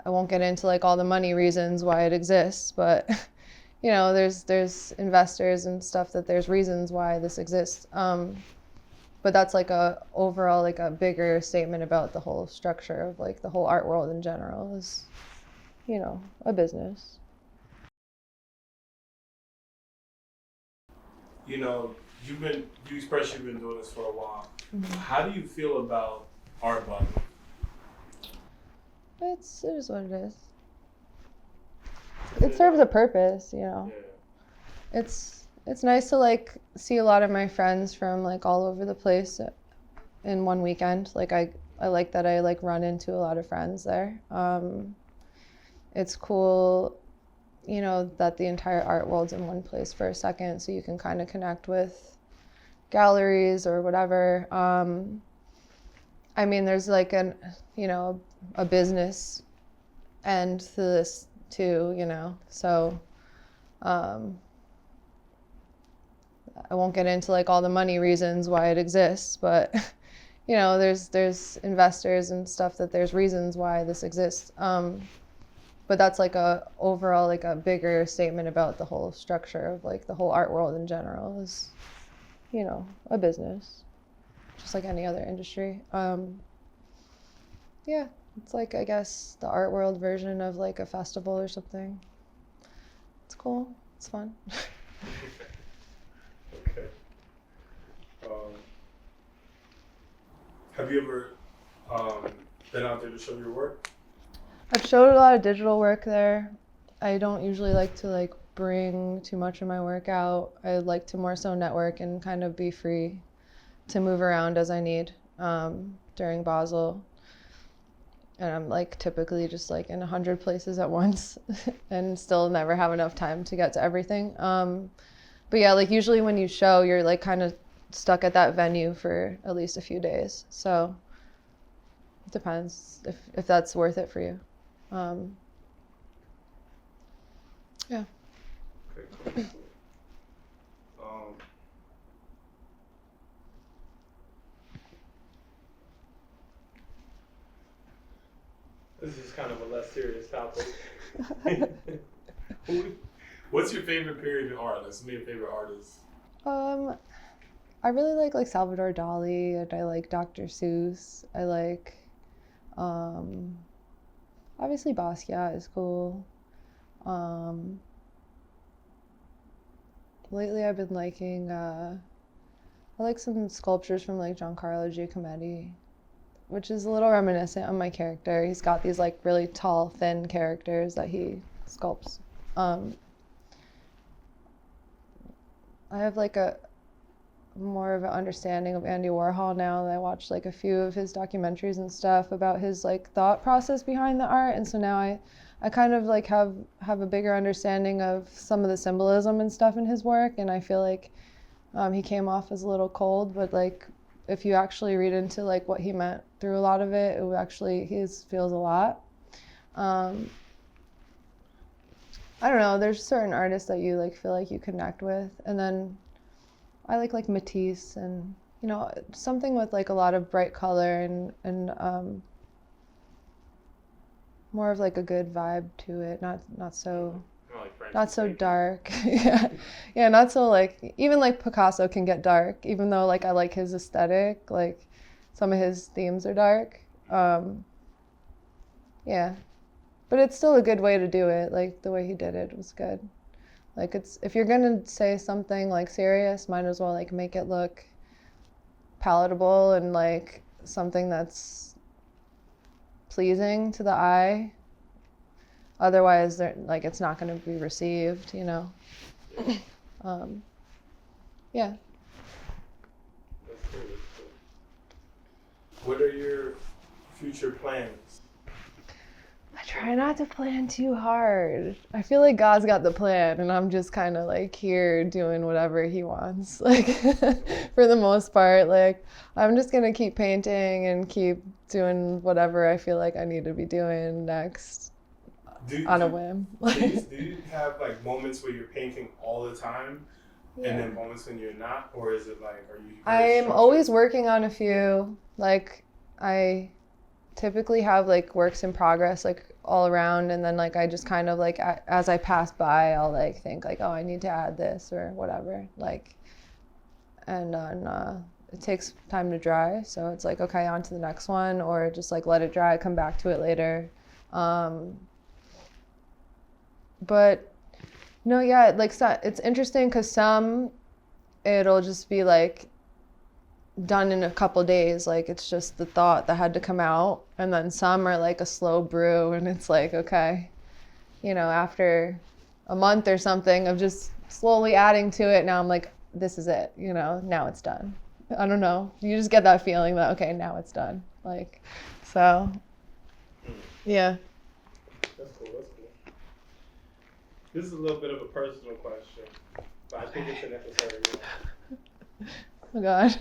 I won't get into like all the money reasons why it exists, but there's investors and stuff that there's reasons why this exists. But that's like a overall like a bigger statement about the whole structure of like the whole art world in general is, a business. You expressed you've been doing this for a while. Mm-hmm. How do you feel about art body? It is what it is. It serves a purpose, Yeah. It's nice to like see a lot of my friends from like all over the place in one weekend. Like I like that I like run into a lot of friends there. It's cool, that the entire art world's in one place for a second, so you can kind of connect with galleries or whatever. I mean, there's like a business end to this too, so I won't get into like all the money reasons why it exists, but there's investors and stuff that there's reasons why this exists. But that's like a overall like a bigger statement about the whole structure of like the whole art world in general is, a business, just like any other industry. Yeah, it's like, I guess, the art world version of like a festival or something. It's cool. It's fun. Okay. Have you ever been out there to show your work? I've showed a lot of digital work there. I don't usually like to like bring too much of my work out. I like to more so network and kind of be free to move around as I need during Basel. And I'm like typically just like in 100 places at once and still never have enough time to get to everything. But yeah, like usually when you show, you're like kind of stuck at that venue for at least a few days. So it depends if that's worth it for you. Yeah. Okay, cool. This is kind of a less serious topic. What's your favorite period in art? Like, some of your favorite artists? I really like Salvador Dali, and I like Dr. Seuss. I like, obviously Basquiat is cool. Lately I've been liking, I like some sculptures from like Giancarlo Giacometti, which is a little reminiscent of my character. He's got these like really tall, thin characters that he sculpts. I have like a more of an understanding of Andy Warhol now that I watched like a few of his documentaries and stuff about his like thought process behind the art, and so now I kind of like have a bigger understanding of some of the symbolism and stuff in his work, and I feel like he came off as a little cold, but like if you actually read into like what he meant through a lot of it, it actually feels a lot. I don't know, there's certain artists that you like feel like you connect with, and then I like Matisse and something with like a lot of bright color and more of like a good vibe to it, not so dark. Yeah, not so like, even like Picasso can get dark, even though like I like his aesthetic, like some of his themes are dark. Yeah, but it's still a good way to do it. Like the way he did it was good. Like if you're gonna say something like serious, might as well like make it look palatable and like something that's pleasing to the eye. Otherwise, it's not going to be received, Yeah. That's cool. What are your future plans? I try not to plan too hard. I feel like God's got the plan, and I'm just kind of like here doing whatever he wants. Like for the most part, like I'm just gonna keep painting and keep doing whatever I feel like I need to be doing next on a whim. Do you have like moments where you're painting all the time, and then moments when you're not, or is it like, are you? I'm always working on a few. Like I typically have like works in progress like all around, and then like I just kind of like as I pass by, I'll like think like, oh, I need to add this or whatever, like, and then it takes time to dry, so it's like, okay, on to the next one, or just like let it dry, come back to it later. But no, yeah, like it's interesting because some it'll just be like done in a couple days, like it's just the thought that had to come out, and then some are like a slow brew, and it's like, okay, after a month or something of just slowly adding to it, now I'm like, this is it, now it's done. I don't know, you just get that feeling that, okay, now it's done, like, so yeah. That's cool. This is a little bit of a personal question, but I think it's a necessary one. Oh god.